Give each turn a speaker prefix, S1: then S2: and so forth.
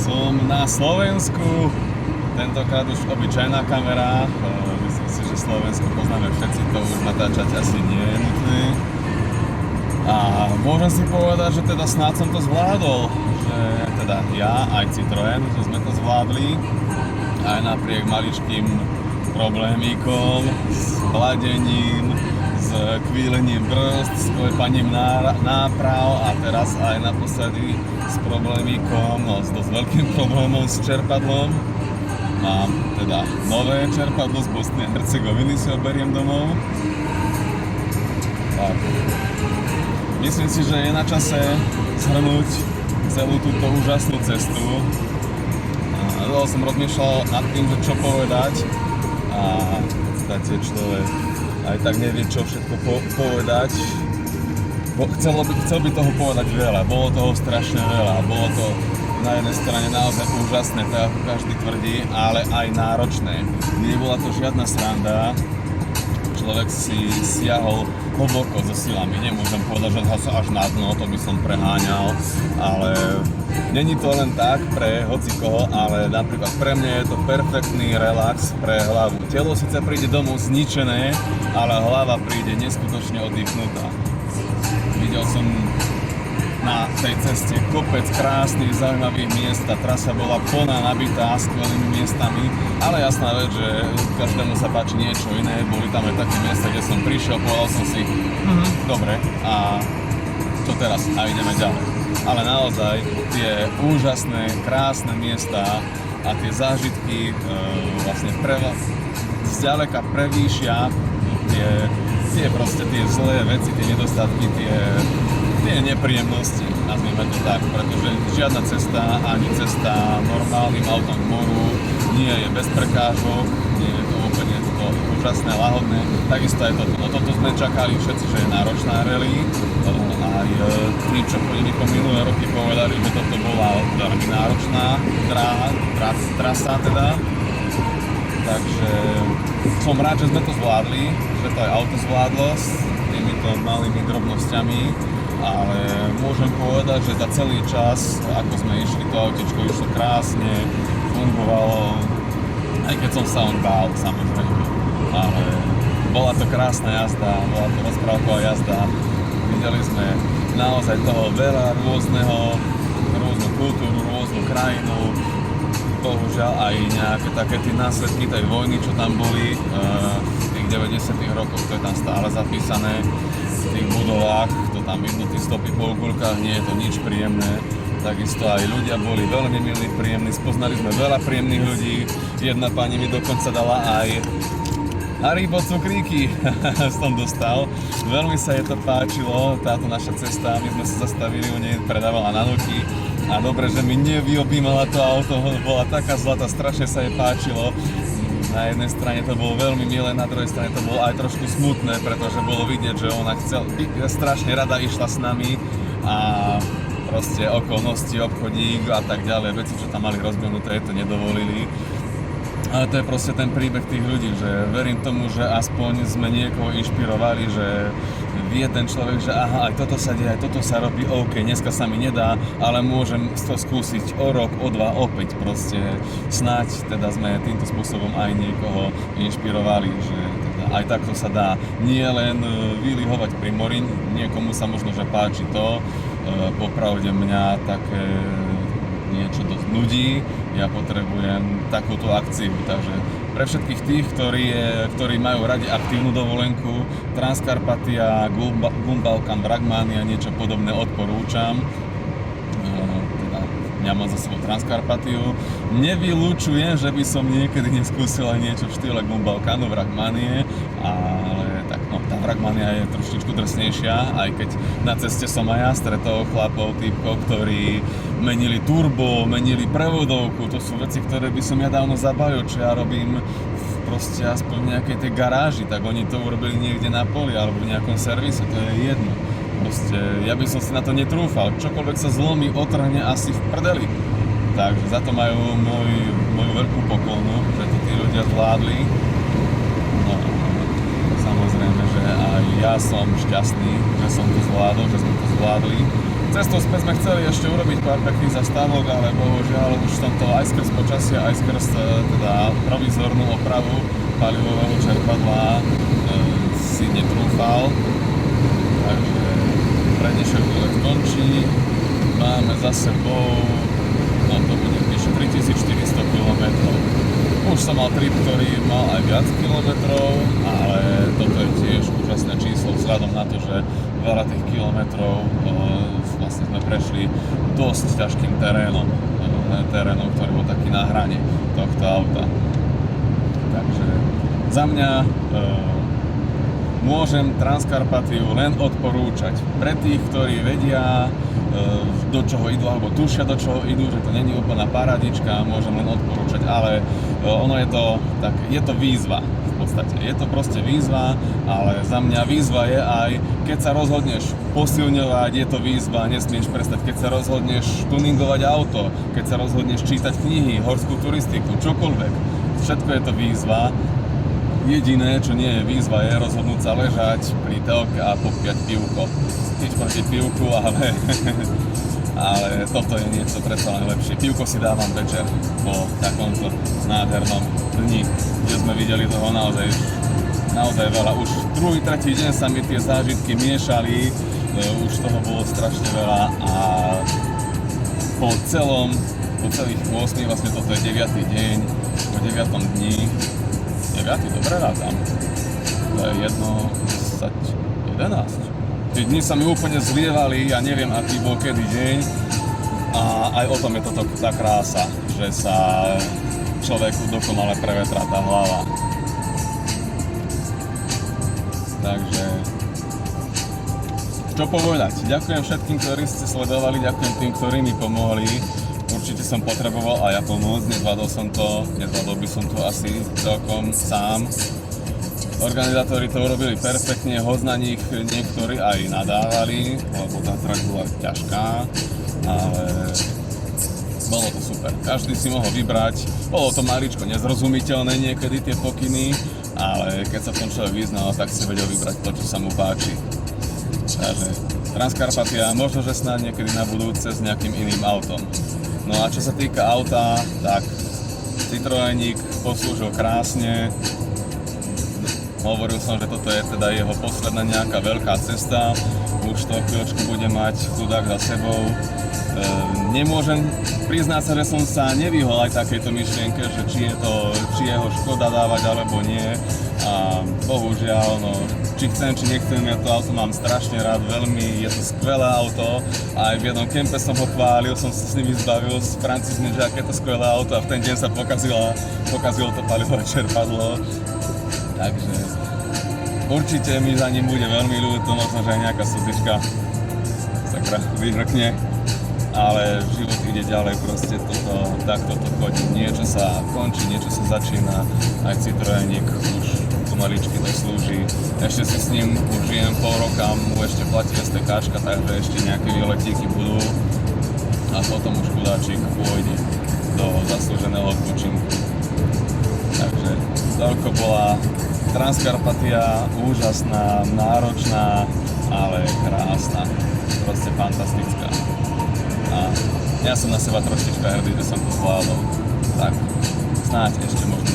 S1: Som na Slovensku, tentokrát už obyčajná kamera. Myslím si, že Slovensko poznáme všetci, to už natáčať asi nie je nutné. A môžem si povedať, že teda snáď som to zvládol, že teda ja aj Citroën, že sme to zvládli aj napriek maličkým problémíkom s chladením, s kvílením brzd, s klepaním náprav a teraz aj naposledy s problémíkom, no s dosť veľkým problémom s čerpadlom. Mám teda nové čerpadlo z Bosny a Hercegoviny, si ho beriem domov. Tak. Myslím si, že je na čase zhrnúť celú túto úžasnú cestu. Dlho som rozmýšľal nad tým, že čo povedať a v podstate človek aj tak nevie, čo všetko povedať. Chcel by toho povedať veľa, bolo toho strašne veľa, bolo to na jednej strane naozaj úžasné, tak ako každý tvrdí, ale aj náročné. Nebola to žiadna sranda, človek si siahol hlboko so silami, nemôžem povedať, že sa až na dno, to by som preháňal, ale není to len tak pre hocikoho, ale napríklad pre mňa je to perfektný relax pre hlavu. Telo síce príde domov zničené, ale hlava príde neskutočne oddychnutá. Videl som na tej ceste kopec krásnych, zaujímavých miest, tá trasa bola plná, nabitá skvelými miestami, ale jasná vec, že každému sa páči niečo iné, boli tam aj také miesta, kde som prišiel, povedal som si, dobre, a čo teraz? A ideme ďalej. Ale naozaj tie úžasné, krásne miesta a tie zážitky vlastne zďaleka prevýšia tie zlé veci, tie nedostatky, tie nepríjemnosti, nazvime to tak, pretože žiadna cesta, ani cesta normálnym autom k moru nie je bez prekážok, nie je to úplne to úžasné, lahodné. Takisto aj toto. No toto sme čakali všetci, že je náročná rally. Aj tí, čo chodili po minulé roky, povedali, že toto bola veľmi náročná trasa teda. Takže som rád, že sme to zvládli, že to aj auto zvládlo s týmito malými drobnosťami, ale môžem povedať, že za celý čas, ako sme išli, to autičko išlo krásne, fungovalo, aj keď som sa on bál, samozrejme, ale bola to krásna jazda, bola to rozprávková jazda, videli sme naozaj toho veľa rôznu kultúru, rôznu krajinu, bohužiaľ aj nejaké také tie následky tej vojny, čo tam boli v tých 90. rokoch, to je tam stále zapísané v tých budovách, to tam vidno tie stopy po okulkách, nie je to nič príjemné. Takisto aj ľudia boli veľmi milí, príjemní, spoznali sme veľa príjemných ľudí, jedna pani mi dokonca dala aj Haribo cukríky, som dostal. Veľmi sa jej to páčilo, táto naša cesta, my sme sa zastavili, u nej predávala na noky. A dobre, že mi nevyobímala to auto, bola taká zlatá, strašne sa jej páčilo. Na jednej strane to bolo veľmi milé, na druhej strane to bolo aj trošku smutné, pretože bolo vidieť, že ona strašne rada išla s nami a proste okolnosti, obchodík a tak ďalej, veci, čo tam mali rozbehnuté, to nedovolili. Ale to je proste ten príbeh tých ľudí, že verím tomu, že aspoň sme niekoho inšpirovali, že vie ten človek, že aha, aj toto sa deje, aj toto sa robí, OK, dneska sa mi nedá, ale môžem to skúsiť o rok, o dva, opäť proste. Snáď teda sme týmto spôsobom aj niekoho inšpirovali, že teda aj takto sa dá nie len vylihovať pri mori, niekomu sa možno, že páči to, popravde mňa také niečo dosť nudí, ja potrebujem takúto akciu, takže pre všetkých tých, ktorí majú radi aktívnu dovolenku, Transkarpatia, Gumbalkan, Dragmania, niečo podobné odporúčam. Teda ja mám za sebou Transkarpatiu. Nevylučujem, že by som niekedy neskúsil aj niečo v štýle Gumbalkanu, Dragmanie, ale tak no, tá Dragmania je trošičku drsnejšia, aj keď na ceste som aj ja stretol chlapov, týpkov, ktorí menili turbo, menili prevodovku, to sú veci, ktoré by som ja dávno zabavil, čo ja robím proste aspoň v nejakej tej garáži, tak oni to urobili niekde na poli alebo v nejakom servise, to je jedno. Proste ja by som si na to netrúfal, čokoľvek sa zlomí, otrhne asi v prdeli. Takže za to majú moju veľkú poklonu, že to tí ľudia zvládli. No, samozrejme, že aj ja som šťastný, že som to zvládol, že sme to zvládli. Cestou späť sme chceli ešte urobiť pár pekných zastávok, ale bohužiaľ už v tomto aj skrz počasia, aj skrz teda provizornú opravu palivového čerpadla si netrúfal. Takže pre dnešok výlet končí. Máme za sebou, no to bude vyše 3400 km. Už som mal trip, ktorý mal aj viac kilometrov, ale toto je tiež úžasné číslo vzhľadom na to, že veľa tých kilometrov vlastne sme prešli dosť ťažkým terénom, ktorý bol taký na hrane tohto auta. Takže za mňa môžem Transkarpatiu len odporúčať. Pre tých, ktorí vedia, do čoho idú, alebo tušia, do čoho idú, že to není úplná paradička, môžem len odporúčať, ale ono je to tak, je to výzva v podstate. Je to proste výzva, ale za mňa výzva je aj, keď sa rozhodneš posilňovať, je to výzva, nesmieš prestať. Keď sa rozhodneš tuningovať auto, keď sa rozhodneš čítať knihy, horskú turistiku, čokoľvek, všetko je to výzva. Jediné, čo nie je výzva, je rozhodnúť sa ležať pri telke a popíjať pivko. Nič proti pivku, ale toto je niečo predsa len lepšie. Pivko si dávam večer po takomto nádhernom dni, kde sme videli toho naozaj veľa. Už druhý, tretí deň sa mi tie zážitky miešali, už toho bolo strašne veľa a po celých 8, vlastne toto je 9. deň, po 9. dni, 9. dobre rátam, to je 11. Tie dni sa mi úplne zlievali, ja neviem, aký bol kedy deň a aj o tom je toto tá krása, že sa človeku dokonale prevetrá tá hlava. Takže čo povedať, ďakujem všetkým, ktorí ste sledovali, ďakujem tým, ktorí mi pomohli. Určite som potreboval aj ja pomoc, nezvládol by som to asi celkom sám. Organizátori to urobili perfektne, hoď na nich niektorí aj nadávali, lebo tá trať bola ťažká, ale bolo to super. Každý si mohol vybrať, bolo to maličko nezrozumiteľné niekedy tie pokyny, ale keď sa v tom človek vyznal, tak si vedel vybrať to, čo sa mu páči. Takže Transkarpatia, možno, že snáď niekedy na budúce s nejakým iným autom. No a čo sa týka auta, tak Citroenik poslúžil krásne. Hovoril som, že toto je teda jeho posledná nejaká veľká cesta. Už to chvíľočku bude mať chudák za sebou. Nemôžem priznať sa, že som sa nevyhol aj takejto myšlienke, že či je ho škoda dávať alebo nie. A bohužiaľ, no, či chcem, či nechcem, ja to auto mám strašne rád, veľmi, je to skvelé auto. Aj v jednom kempe som ho chválil, som sa s nimi zbavil s francúzmi, že aké to skvelé auto a v ten deň sa pokazilo to palivové čerpadlo. Takže určite mi za ním bude veľmi ľúto, možno, že aj nejaká slzička sa vyhrkne. Ale život ide ďalej, proste takto to chodí. Niečo sa končí, niečo sa začína, aj Citroenik už pomaličky doslúži. Ešte si s ním užijem pol roka, mu ešte platí STKčka, takže ešte nejaké výletíky budú a potom už chudáčik pôjde do zaslúženého odpočinku. Takže toľko bola Transkarpatia, úžasná, náročná, ale krásna, proste fantastická. A ja som na seba trošička hrdý, že som to zvládol. Tak snáď ešte možno